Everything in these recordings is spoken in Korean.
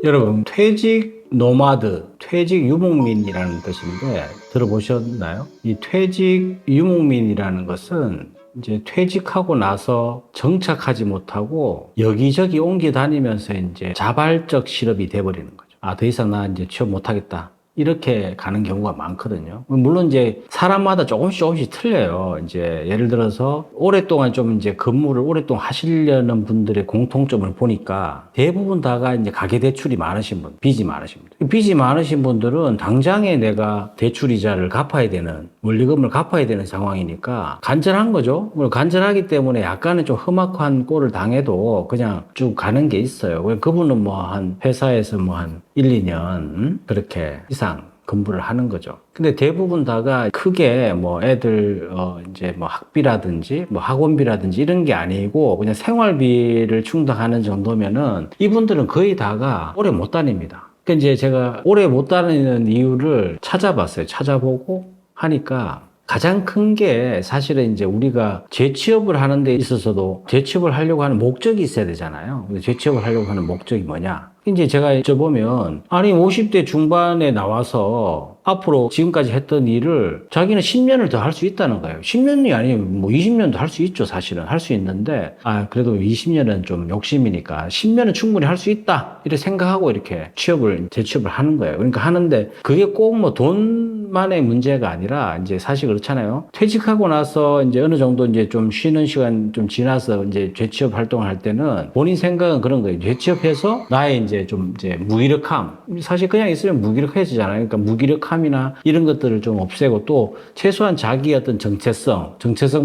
여러분, 퇴직 노마드, 퇴직 유목민이라는 뜻인데 들어보셨나요? 이 퇴직 유목민이라는 것은 이제 퇴직하고 나서 정착하지 못하고 여기저기 옮겨 다니면서 이제 자발적 실업이 돼버리는 거죠. 아, 더 이상 나 이제 취업 못하겠다. 이렇게 가는 경우가 많거든요. 물론 이제 사람마다 조금씩 틀려요. 이제 예를 들어서 오랫동안 좀 이제 근무를 오랫동안 하시려는 분들의 공통점을 보니까 대부분 다가 이제 가계대출이 많으신 분, 빚이 많으신 분. 빚이 많으신 분들은 당장에 내가 대출이자를 갚아야 되는, 원리금을 갚아야 되는 상황이니까 간절한 거죠. 간절하기 때문에 약간은 좀 험악한 꼴을 당해도 그냥 쭉 가는 게 있어요. 그분은 뭐 한 회사에서 뭐 한 1, 2년 그렇게 이상 근무를 하는 거죠. 근데 대부분 다가 크게 뭐 애들 이제 뭐 학비라든지 뭐 학원비라든지 이런 게 아니고 그냥 생활비를 충당하는 정도면은 이분들은 거의 다가 오래 못 다닙니다. 그러니까 이제 제가 오래 못 다니는 이유를 찾아봤어요. 찾아보고 하니까 가장 큰 게 사실은 이제 우리가 재취업을 하는 데 있어서도 재취업을 하려고 하는 목적이 있어야 되잖아요. 근데 재취업을 하려고 하는 목적이 뭐냐? 이제 제가 여쭤보면, 아니, 50대 중반에 나와서 앞으로 지금까지 했던 일을 자기는 10년을 더 할 수 있다는 거예요. 10년이 아니면 뭐 20년도 할 수 있죠, 사실은. 할 수 있는데, 아, 그래도 20년은 좀 욕심이니까 10년은 충분히 할 수 있다. 이렇게 생각하고 이렇게 재취업을 하는 거예요. 그러니까 하는데, 그게 꼭 뭐 돈만의 문제가 아니라, 이제 사실 그렇잖아요. 퇴직하고 나서 이제 어느 정도 이제 좀 쉬는 시간 좀 지나서 이제 재취업 활동을 할 때는 본인 생각은 그런 거예요. 재취업해서 나의 이제 좀 이제 무기력함. 사실 그냥 있으면 무기력해지잖아요. 그러니까 무기력함이나 이런 것들을 좀 없애고 또 최소한 자기의 어떤 정체성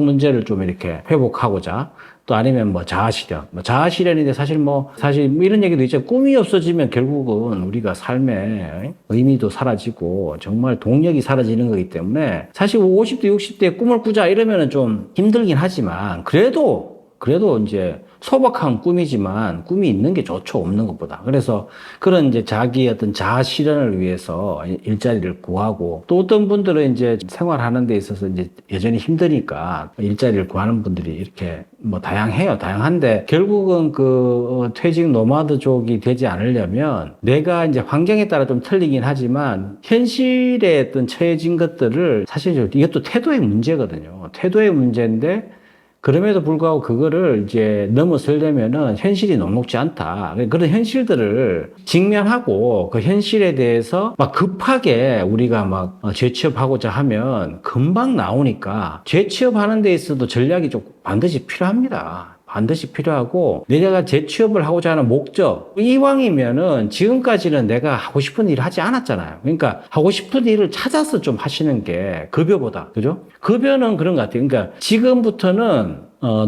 문제를 좀 이렇게 회복하고자 또 아니면 뭐 자아실현. 자아실현인데 사실 이런 얘기도 있죠. 꿈이 없어지면 결국은 우리가 삶의 의미도 사라지고 정말 동력이 사라지는 거기 때문에 사실 50대, 60대에 꿈을 꾸자 이러면은 좀 힘들긴 하지만 그래도 이제 소박한 꿈이지만 꿈이 있는 게 좋죠. 없는 것보다. 그래서 그런 이제 자기 어떤 자아 실현을 위해서 일자리를 구하고 또 어떤 분들은 이제 생활하는 데 있어서 이제 여전히 힘드니까 일자리를 구하는 분들이 이렇게 뭐 다양해요. 다양한데 결국은 그 퇴직 노마드족이 되지 않으려면 내가 이제 환경에 따라 좀 틀리긴 하지만 현실에 어떤 처해진 것들을 사실 이것도 태도의 문제거든요. 태도의 문제인데 그럼에도 불구하고 그거를 이제 넘어서려면은 현실이 녹록지 않다. 그런 현실들을 직면하고 그 현실에 대해서 막 급하게 우리가 막 재취업하고자 하면 금방 나오니까 재취업하는 데 있어도 전략이 좀 반드시 필요합니다. 반드시 필요하고 내가 재취업을 하고자 하는 목적 이왕이면은 지금까지는 내가 하고 싶은 일을 하지 않았잖아요. 그러니까 하고 싶은 일을 찾아서 좀 하시는 게 급여보다 그죠? 급여는 그런 것 같아요. 그러니까 지금부터는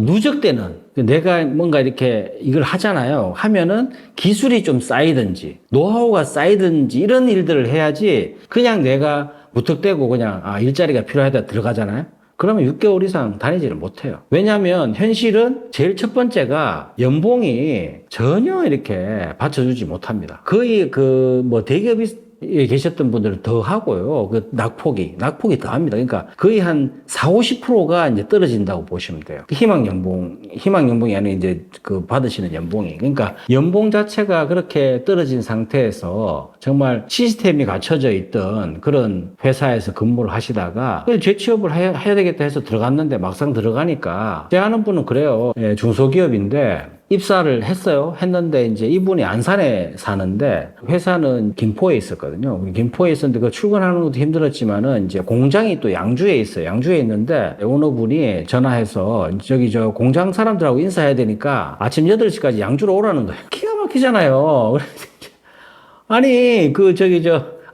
누적되는 내가 뭔가 이렇게 이걸 하잖아요. 하면은 기술이 좀 쌓이든지 노하우가 쌓이든지 이런 일들을 해야지 그냥 내가 무턱대고 그냥 일자리가 필요하다 들어가잖아요. 그러면 6개월 이상 다니지를 못해요. 왜냐하면 현실은 제일 첫 번째가 연봉이 전혀 이렇게 받쳐주지 못합니다. 거의 대기업에 계셨던 분들은 더 하고요. 그 낙폭이 더 합니다. 그러니까 거의 한 40, 50%가 이제 떨어진다고 보시면 돼요. 희망연봉이 아니라 이제 그 받으시는 연봉이. 그러니까 연봉 자체가 그렇게 떨어진 상태에서 정말 시스템이 갖춰져 있던 그런 회사에서 근무를 하시다가 재취업을 해야 되겠다 해서 들어갔는데 막상 들어가니까 제 아는 분은 그래요. 예, 중소기업인데 입사를 했는데 이제 이분이 안산에 사는데 회사는 김포에 있었거든요. 김포에 있었는데 그 출근하는 것도 힘들었지만은 이제 공장이 또 양주에 있어요. 양주에 있는데 오너분이 전화해서 저 공장 사람들하고 인사해야 되니까 아침 8시까지 양주로 오라는 거예요. 기가 막히잖아요. 아니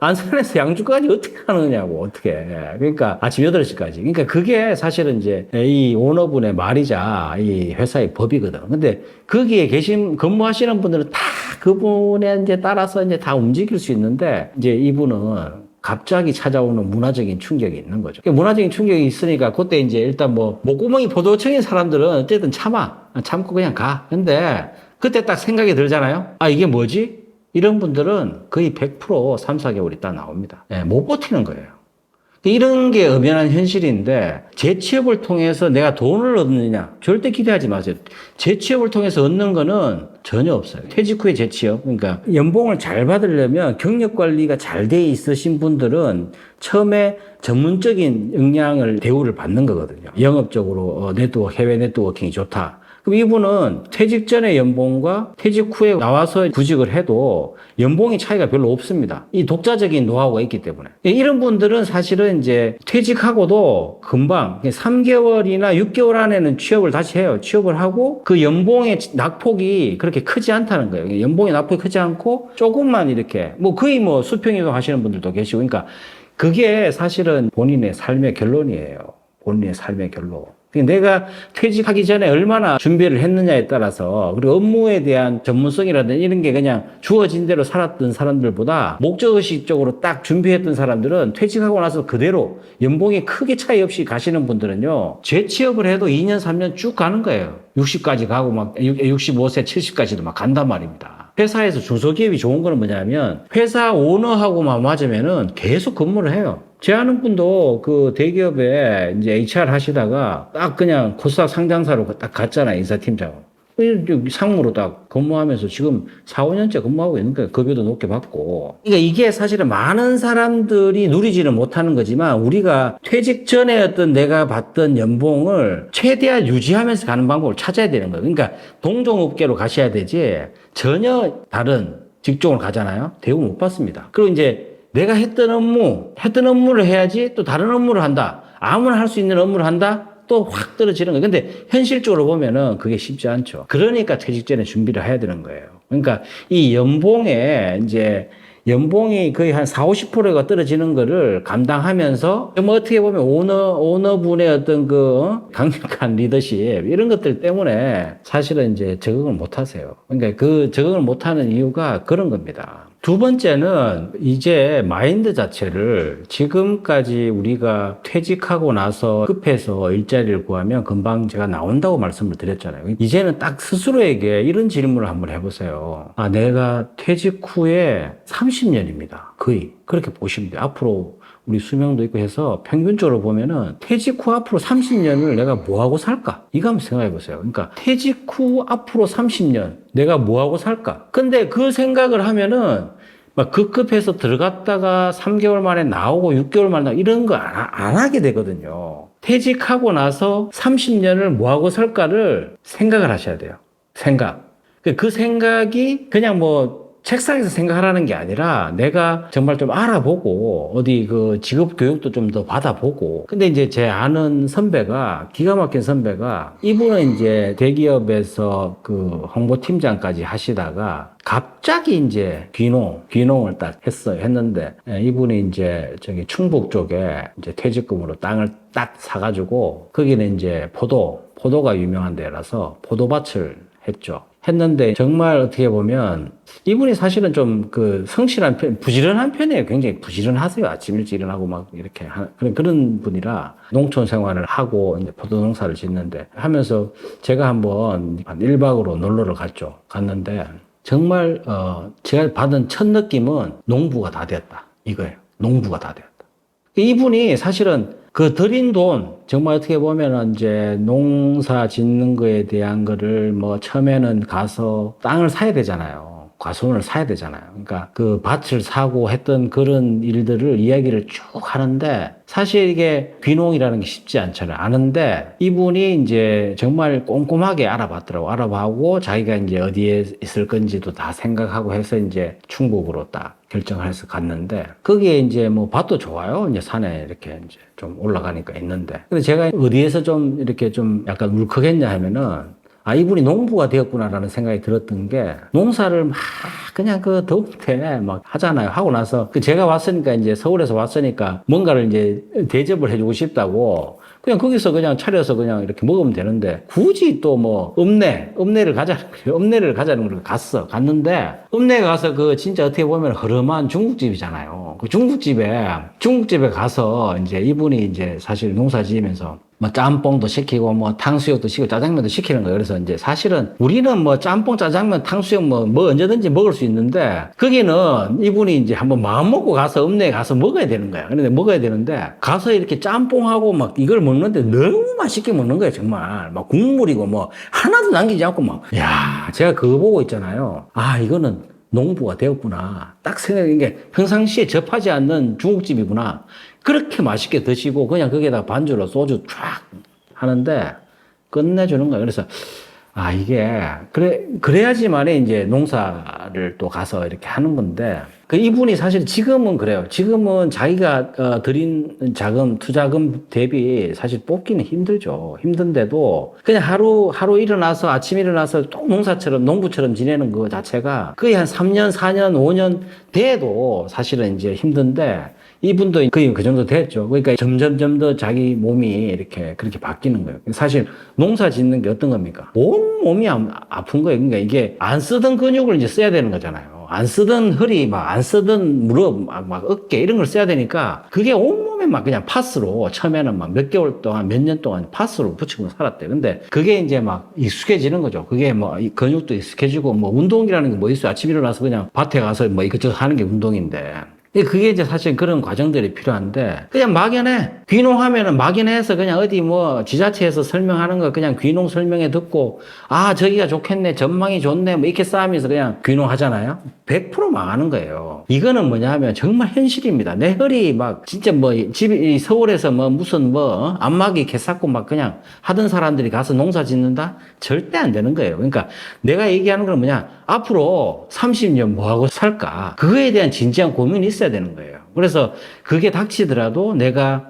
안산에서 양주까지 어떻게 가느냐고, 어떻게. 그러니까 아침 8시까지. 그러니까 그게 사실은 이제 이 오너분의 말이자 이 회사의 법이거든. 근데 거기에 근무하시는 분들은 다 그분에 이제 따라서 이제 다 움직일 수 있는데 이제 이분은 갑자기 찾아오는 문화적인 충격이 있는 거죠. 문화적인 충격이 있으니까 그때 이제 일단 목구멍이 포도청인 사람들은 어쨌든 참고 그냥 가. 근데 그때 딱 생각이 들잖아요. 아, 이게 뭐지? 이런 분들은 거의 100% 3, 4개월 있다 나옵니다. 예, 못 버티는 거예요. 이런 게 엄연한 현실인데 재취업을 통해서 내가 돈을 얻느냐 절대 기대하지 마세요. 재취업을 통해서 얻는 거는 전혀 없어요. 퇴직 후에 재취업, 그러니까 연봉을 잘 받으려면 경력 관리가 잘 돼 있으신 분들은 처음에 전문적인 역량을 대우를 받는 거거든요. 영업적으로 해외 네트워킹이 좋다. 그럼 이분은 퇴직 전에 연봉과 퇴직 후에 나와서 구직을 해도 연봉의 차이가 별로 없습니다. 이 독자적인 노하우가 있기 때문에. 이런 분들은 사실은 이제 퇴직하고도 금방 3개월이나 6개월 안에는 취업을 다시 해요. 취업을 하고 그 연봉의 낙폭이 그렇게 크지 않다는 거예요. 연봉의 낙폭이 크지 않고 조금만 이렇게 거의 수평이동 하시는 분들도 계시고, 그러니까 그게 사실은 본인의 삶의 결론이에요. 본인의 삶의 결론. 내가 퇴직하기 전에 얼마나 준비를 했느냐에 따라서, 그리고 업무에 대한 전문성이라든지 이런 게 그냥 주어진 대로 살았던 사람들보다 목적의식적으로 딱 준비했던 사람들은 퇴직하고 나서 그대로 연봉이 크게 차이 없이 가시는 분들은요, 재취업을 해도 2년, 3년 쭉 가는 거예요. 60까지 가고 65세, 70까지도 막 간단 말입니다. 회사에서 중소기업이 좋은 거는 뭐냐면 회사 오너하고만 맞으면은 계속 근무를 해요. 제 아는 분도 그 대기업에 이제 HR 하시다가 딱 그냥 코스닥 상장사로 딱 갔잖아요. 인사팀장으로. 상무로 딱 근무하면서 지금 4, 5년째 근무하고 있는 거예요. 급여도 높게 받고. 그러니까 이게 사실은 많은 사람들이 누리지는 못하는 거지만 우리가 퇴직 전에 어떤 내가 받던 연봉을 최대한 유지하면서 가는 방법을 찾아야 되는 거예요. 그러니까 동종업계로 가셔야 되지 전혀 다른 직종을 가잖아요. 대우 못 받습니다. 그리고 이제 내가 했던 업무를 해야지 또 다른 업무를 한다. 아무나 할 수 있는 업무를 한다? 또 확 떨어지는 거예요. 근데 현실적으로 보면은 그게 쉽지 않죠. 그러니까 퇴직 전에 준비를 해야 되는 거예요. 그러니까 이 연봉이 거의 한 40~50%가 떨어지는 거를 감당하면서 어떻게 보면 오너분의 어떤 강력한 리더십 이런 것들 때문에 사실은 이제 적응을 못 하세요. 그러니까 그 적응을 못 하는 이유가 그런 겁니다. 두 번째는 이제 마인드 자체를 지금까지 우리가 퇴직하고 나서 급해서 일자리를 구하면 금방 제가 나온다고 말씀을 드렸잖아요. 이제는 딱 스스로에게 이런 질문을 한번 해보세요. 내가 퇴직 후에 30년입니다. 거의. 그렇게 보시면 돼요. 앞으로 우리 수명도 있고 해서 평균적으로 보면은 퇴직 후 앞으로 30년을 내가 뭐하고 살까? 이거 한번 생각해 보세요. 그러니까 퇴직 후 앞으로 30년 내가 뭐하고 살까? 근데 그 생각을 하면은 막 급급해서 들어갔다가 3개월 만에 나오고 6개월 만에 나오고 이런 거 안 하게 되거든요. 퇴직하고 나서 30년을 뭐하고 살까를 생각을 하셔야 돼요. 생각. 그 생각이 그냥 책상에서 생각하라는 게 아니라 내가 정말 좀 알아보고 어디 직업 교육도 좀 더 받아보고. 근데 이제 제 아는 선배가 기가 막힌 선배가 이분은 이제 대기업에서 홍보팀장까지 하시다가 갑자기 이제 귀농을 딱 했는데 이분이 이제 저기 충북 쪽에 이제 퇴직금으로 땅을 딱 사가지고 거기는 이제 포도가 유명한 데라서 포도밭을 했는데 정말 어떻게 보면 이분이 사실은 좀 성실한 부지런한 편이에요. 굉장히 부지런하세요. 아침 일찍 일어나고 막 이렇게 그런 분이라 농촌 생활을 하고 이제 포도 농사를 짓는데 하면서 제가 한번 한 1박으로 놀러를 갔는데 정말 제가 받은 첫 느낌은 농부가 다 되었다. 이거예요. 농부가 다 되었다. 이분이 사실은 들인 돈, 정말 어떻게 보면 이제 농사 짓는 거에 대한 거를 처음에는 가서 땅을 사야 되잖아요. 과수원을 사야 되잖아요. 그러니까 밭을 사고 했던 그런 일들을 이야기를 쭉 하는데 사실 이게 귀농이라는 게 쉽지 않잖아요. 아는데 이분이 이제 정말 꼼꼼하게 알아봤더라고. 알아보고 자기가 이제 어디에 있을 건지도 다 생각하고 해서 이제 충북으로 딱 결정을 해서 갔는데 거기에 이제 밭도 좋아요. 이제 산에 이렇게 이제 좀 올라가니까 있는데. 근데 제가 어디에서 좀 이렇게 좀 약간 울컥했냐 하면은 이분이 농부가 되었구나라는 생각이 들었던 게 농사를 막 그냥 더울 때 막 하잖아요. 하고 나서 제가 왔으니까 이제 서울에서 왔으니까 뭔가를 이제 대접을 해주고 싶다고 그냥 거기서 그냥 차려서 그냥 이렇게 먹으면 되는데 굳이 또 읍내를 가자는 걸 갔는데 읍내에 가서 진짜 어떻게 보면 허름한 중국집이잖아요. 중국집에 가서 이제 이분이 이제 사실 농사 지으면서 뭐 짬뽕도 시키고 뭐 탕수육도 시키고 짜장면도 시키는 거예요. 그래서 이제 사실은 우리는 뭐 짬뽕, 짜장면, 탕수육 뭐 언제든지 먹을 수 있는데 거기는 이분이 이제 한번 마음 먹고 가서 읍내에 가서 먹어야 되는 거야. 그런데 먹어야 되는데 가서 이렇게 짬뽕하고 막 이걸 먹는데 너무 맛있게 먹는 거예요. 정말 막 국물이고 뭐 하나도 남기지 않고 막 야, 제가 그거 보고 있잖아요. 아, 이거는 농부가 되었구나. 딱 생각한 게 평상시에 접하지 않는 중국집이구나. 그렇게 맛있게 드시고 그냥 거기에다 반주로 소주 쫙 하는데 끝내주는 거예요. 그래서 아, 이게 그래야지만 이제 농사를 또 가서 이렇게 하는 건데 그 이분이 사실 지금은 그래요. 지금은 자기가 들인 자금, 투자금 대비 사실 뽑기는 힘들죠. 힘든데도 그냥 하루 일어나서 아침 일어나서 또 농사처럼 농부처럼 지내는 거 자체가 거의 한 3년, 4년, 5년 돼도 사실은 이제 힘든데 이분도 거의 그 정도 됐죠. 그러니까 점점 더 자기 몸이 이렇게 그렇게 바뀌는 거예요. 사실 농사 짓는 게 어떤 겁니까? 온 몸이 아픈 거예요. 그러니까 이게 안 쓰던 근육을 이제 써야 되는 거잖아요. 안 쓰던 허리, 안 쓰던 무릎, 어깨 이런 걸 써야 되니까 그게 온몸에 막 그냥 파스로 처음에는 막 몇 개월 동안, 몇 년 동안 파스로 붙이고 살았대요. 근데 그게 이제 막 익숙해지는 거죠. 그게 뭐 근육도 익숙해지고 뭐 운동이라는 게 뭐 있어요. 아침 일어나서 그냥 밭에 가서 뭐 이것저것 하는 게 운동인데. 그게 이제 사실 그런 과정들이 필요한데, 그냥 막연해. 귀농하면은 막연해서 그냥 어디 뭐 지자체에서 설명하는 거 그냥 귀농 설명회 듣고, 아, 저기가 좋겠네, 전망이 좋네, 뭐 이렇게 싸우면서 그냥 귀농하잖아요? 100% 망하는 거예요. 이거는 뭐냐 하면 정말 현실입니다. 내 허리 막 진짜 뭐 서울에서 뭐 무슨 뭐 안마기 개쌌고 막 그냥 하던 사람들이 가서 농사 짓는다? 절대 안 되는 거예요. 그러니까 내가 얘기하는 건 뭐냐, 앞으로 30년 뭐 하고 살까? 그거에 대한 진지한 고민이 있어야 되는 거예요. 그래서 그게 닥치더라도 내가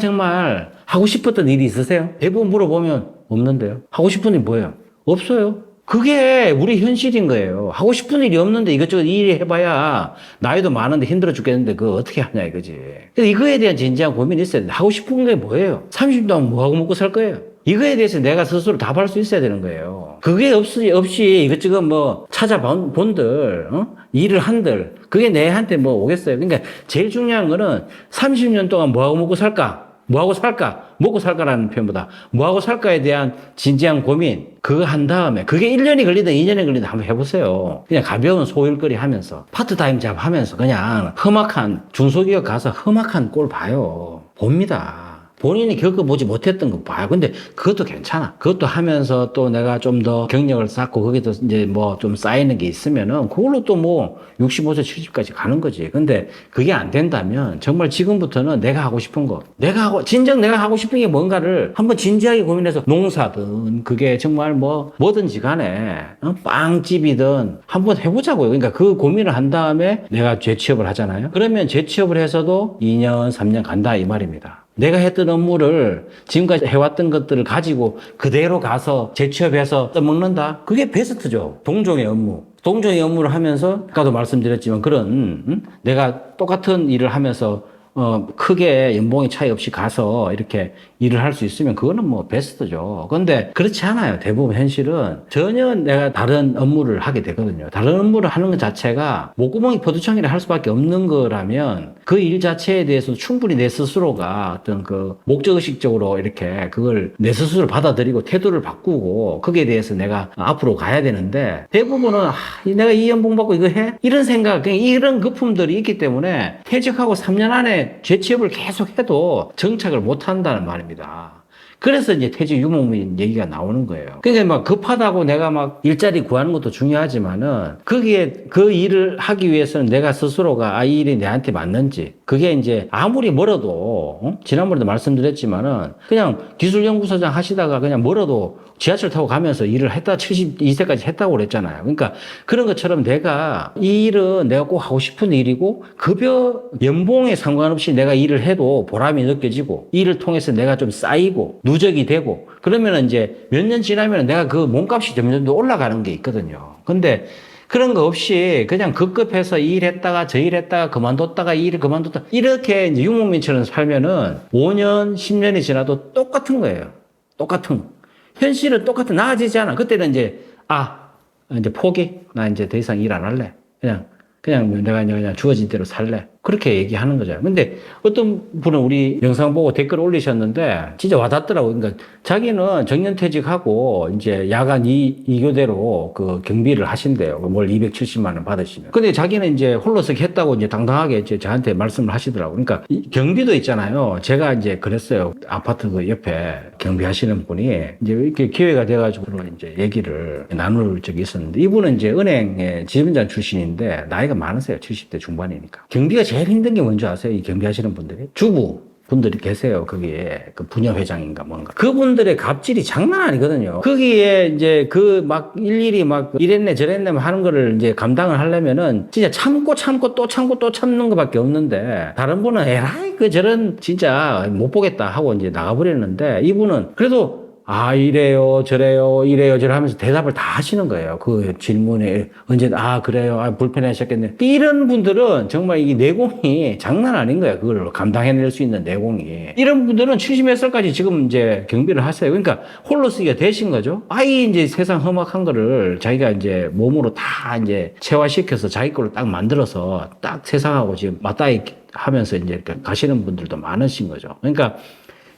정말 하고 싶었던 일이 있으세요? 대부분 물어보면 없는데요. 하고 싶은 일 뭐예요? 없어요. 그게 우리 현실인 거예요. 하고 싶은 일이 없는데 이것저것 일 해봐야 나이도 많은데 힘들어 죽겠는데 그거 어떻게 하냐 이거지. 그래서 이거에 대한 진지한 고민이 있어야 돼. 하고 싶은 게 뭐예요? 30년 동안 뭐 하고 먹고 살 거예요? 이거에 대해서 내가 스스로 답할 수 있어야 되는 거예요. 그게 없이 이것저것 뭐 찾아본들, 일을 한들, 그게 내한테 뭐 오겠어요. 그러니까 제일 중요한 거는 30년 동안 뭐 하고 먹고 살까? 뭐 하고 살까? 먹고 살까라는 표현보다 뭐 하고 살까에 대한 진지한 고민, 그거 한 다음에 그게 1년이 걸리든 2년이 걸리든 한번 해보세요. 그냥 가벼운 소일거리 하면서 파트타임 잡 하면서 그냥 험악한 중소기업 가서 험악한 꼴 봐요. 봅니다. 본인이 겪어보지 못했던 거 봐요. 근데 그것도 괜찮아. 그것도 하면서 또 내가 좀 더 경력을 쌓고 거기도 이제 뭐 좀 쌓이는 게 있으면은 그걸로 또 뭐 65세, 70까지 가는 거지. 근데 그게 안 된다면 정말 지금부터는 내가 하고 싶은 거, 진정 내가 하고 싶은 게 뭔가를 한번 진지하게 고민해서 농사든 그게 정말 뭐 뭐든지 간에 빵집이든 한번 해보자고요. 그러니까 그 고민을 한 다음에 내가 재취업을 하잖아요. 그러면 재취업을 해서도 2년, 3년 간다 이 말입니다. 내가 했던 업무를 지금까지 해왔던 것들을 가지고 그대로 가서 재취업해서 떠먹는다? 그게 베스트죠. 동종의 업무. 동종의 업무를 하면서 아까도 말씀드렸지만 그런 내가 똑같은 일을 하면서 크게 연봉이 차이 없이 가서 이렇게 일을 할 수 있으면 그거는 뭐 베스트죠. 근데 그렇지 않아요. 대부분 현실은 전혀 내가 다른 업무를 하게 되거든요. 다른 업무를 하는 것 자체가 목구멍이 퍼두창이라 할 수밖에 없는 거라면 그 일 자체에 대해서 충분히 내 스스로가 어떤 그 목적의식적으로 이렇게 그걸 내 스스로 받아들이고 태도를 바꾸고 거기에 대해서 내가 앞으로 가야 되는데 대부분은 내가 이 연봉 받고 이거 해? 이런 생각, 이런 거품들이 있기 때문에 퇴직하고 3년 안에 재취업을 계속 해도 정착을 못 한다는 말입니다. 그래서 이제 퇴직 유목민 얘기가 나오는 거예요. 그러니까 막 급하다고 내가 막 일자리 구하는 것도 중요하지만은 거기에 그 일을 하기 위해서는 내가 스스로가 이 일이 내한테 맞는지 그게 이제 아무리 멀어도 지난번에도 말씀드렸지만은 그냥 기술연구소장 하시다가 그냥 멀어도 지하철 타고 가면서 일을 했다 72세까지 했다고 그랬잖아요. 그러니까 그런 것처럼 내가 이 일은 내가 꼭 하고 싶은 일이고 급여 연봉에 상관없이 내가 일을 해도 보람이 느껴지고 이 일을 통해서 내가 좀 쌓이고 누적이 되고 그러면 이제 몇 년 지나면 내가 그 몸값이 점점 더 올라가는 게 있거든요. 근데 그런 거 없이 그냥 급급해서 이 일 했다가 저 일 했다가 그만뒀다가 이 일을 그만뒀다가 이렇게 이제 유목민처럼 살면은 5년, 10년이 지나도 똑같은 거예요. 똑같은 거. 현실은 똑같은, 나아지지 않아. 그때는 이제 이제 포기. 나 이제 더 이상 일 안 할래. 그냥 내가 그냥 주어진 대로 살래. 그렇게 얘기하는 거잖아요. 근데 어떤 분은 우리 영상 보고 댓글 올리셨는데 진짜 와닿더라고요. 그러니까 자기는 정년퇴직하고 이제 야간 2교대로 그 경비를 하신대요. 월 270만 원 받으시면. 근데 자기는 이제 홀로서기 했다고 이제 당당하게 이제 저한테 말씀을 하시더라고요. 그러니까 이 경비도 있잖아요. 제가 이제 그랬어요. 아파트 그 옆에 경비하시는 분이 이제 이렇게 기회가 돼가지고 이제 얘기를 나눌 적이 있었는데 이분은 이제 은행의 지점장 출신인데 나이가 많으세요. 70대 중반이니까. 경비가 제일 힘든 게 뭔지 아세요? 이 경비하시는 분들이? 주부. 분들이 계세요. 거기에 그 부녀회장인가 뭔가. 그분들의 갑질이 장난 아니거든요. 거기에 이제 그 막 일일이 막 이랬네 저랬네 하는 거를 이제 감당을 하려면은 진짜 참고 또 참고 또 참는 것밖에 없는데 다른 분은 에라이 그 저런 진짜 못 보겠다 하고 이제 나가버렸는데 이분은 그래도 아, 이래요, 저래요, 이래요, 저래 하면서 대답을 다 하시는 거예요. 그 질문에 언제, 아, 그래요, 아, 불편하셨겠네. 이런 분들은 정말 이 내공이 장난 아닌 거예요. 그걸 감당해낼 수 있는 내공이. 이런 분들은 70몇 살까지 지금 이제 경비를 하세요. 그러니까 홀로 쓰기가 되신 거죠. 아이, 이제 세상 험악한 거를 자기가 이제 몸으로 다 이제 체화시켜서 자기 걸로 딱 만들어서 딱 세상하고 지금 맞닿아 하면서 이제 가시는 분들도 많으신 거죠. 그러니까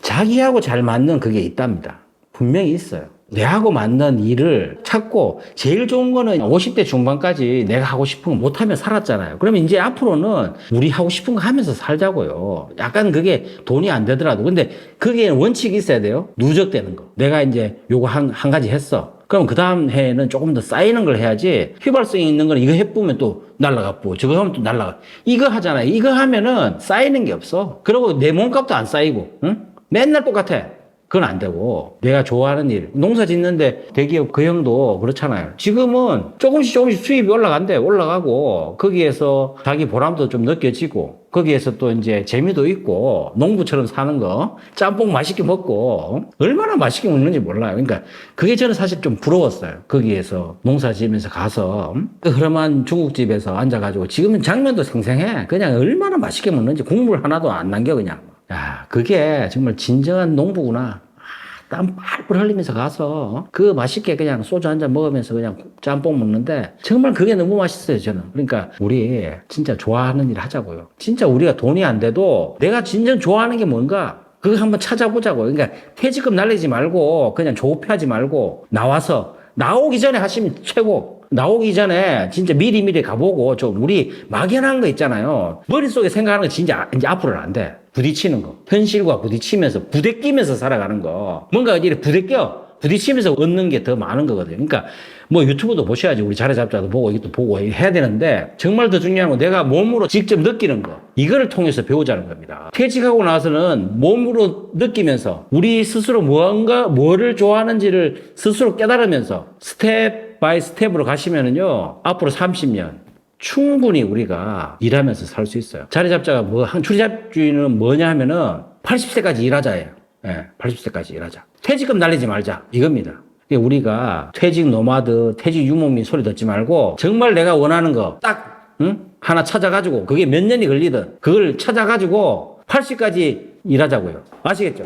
자기하고 잘 맞는 그게 있답니다. 분명히 있어요. 내하고 맞는 일을 찾고 제일 좋은 거는 50대 중반까지 내가 하고 싶은 거 못하면 살았잖아요. 그러면 이제 앞으로는 우리 하고 싶은 거 하면서 살자고요. 약간 그게 돈이 안 되더라도. 근데 그게 원칙이 있어야 돼요. 누적되는 거. 내가 이제 요거 한 가지 했어. 그럼 그 다음 해에는 조금 더 쌓이는 걸 해야지 휘발성이 있는 거는 이거 해보면 또 날라가고 저거 하면 또 날라가. 이거 하잖아요. 이거 하면은 쌓이는 게 없어. 그리고 내 몸값도 안 쌓이고 응? 맨날 똑같아. 그건 안 되고 내가 좋아하는 일 농사 짓는데 대기업 그 형도 그렇잖아요. 지금은 조금씩 수입이 올라가고 거기에서 자기 보람도 좀 느껴지고 거기에서 또 이제 재미도 있고 농부처럼 사는 거 짬뽕 맛있게 먹고 얼마나 맛있게 먹는지 몰라요. 그러니까 그게 저는 사실 좀 부러웠어요. 거기에서 농사 지으면서 가서 그 흐름한 중국집에서 앉아가지고 지금은 장면도 생생해. 그냥 얼마나 맛있게 먹는지 국물 하나도 안 남겨 그냥. 야, 그게 정말 진정한 농부구나. 땀 뻘뻘 흘리면서 가서 그 맛있게 그냥 소주 한 잔 먹으면서 그냥 짬뽕 먹는데 정말 그게 너무 맛있어요, 저는. 그러니까 우리 진짜 좋아하는 일 하자고요. 진짜 우리가 돈이 안 돼도 내가 진정 좋아하는 게 뭔가 그거 한번 찾아보자고요. 그러니까 퇴직금 날리지 말고 그냥 조급해하지 말고 나와서 나오기 전에 하시면 최고. 나오기 전에 진짜 미리 가보고 좀 우리 막연한 거 있잖아요. 머릿속에 생각하는 거 진짜 이제 앞으로는 안 돼. 부딪히는 거. 현실과 부딪히면서 부대끼면서 살아가는 거. 뭔가 이렇게 부딪히면서 얻는 게 더 많은 거거든요. 그러니까 뭐 유튜브도 보셔야지. 우리 자리잡자도 보고 이것도 보고 해야 되는데 정말 더 중요한 건 내가 몸으로 직접 느끼는 거. 이거를 통해서 배우자는 겁니다. 퇴직하고 나서는 몸으로 느끼면서 우리 스스로 뭐를 좋아하는지를 스스로 깨달으면서 스텝 바이 스텝으로 가시면은요. 앞으로 30년 충분히 우리가 일하면서 살 수 있어요. 자리잡자가 추리잡주의는 뭐냐 하면은 80세까지 일하자예요. 예, 80세까지 일하자. 퇴직금 날리지 말자. 이겁니다. 우리가 퇴직 노마드, 퇴직 유목민 소리 듣지 말고 정말 내가 원하는 거 딱, 하나 찾아가지고 그게 몇 년이 걸리든 그걸 찾아가지고 80까지 일하자고요. 아시겠죠?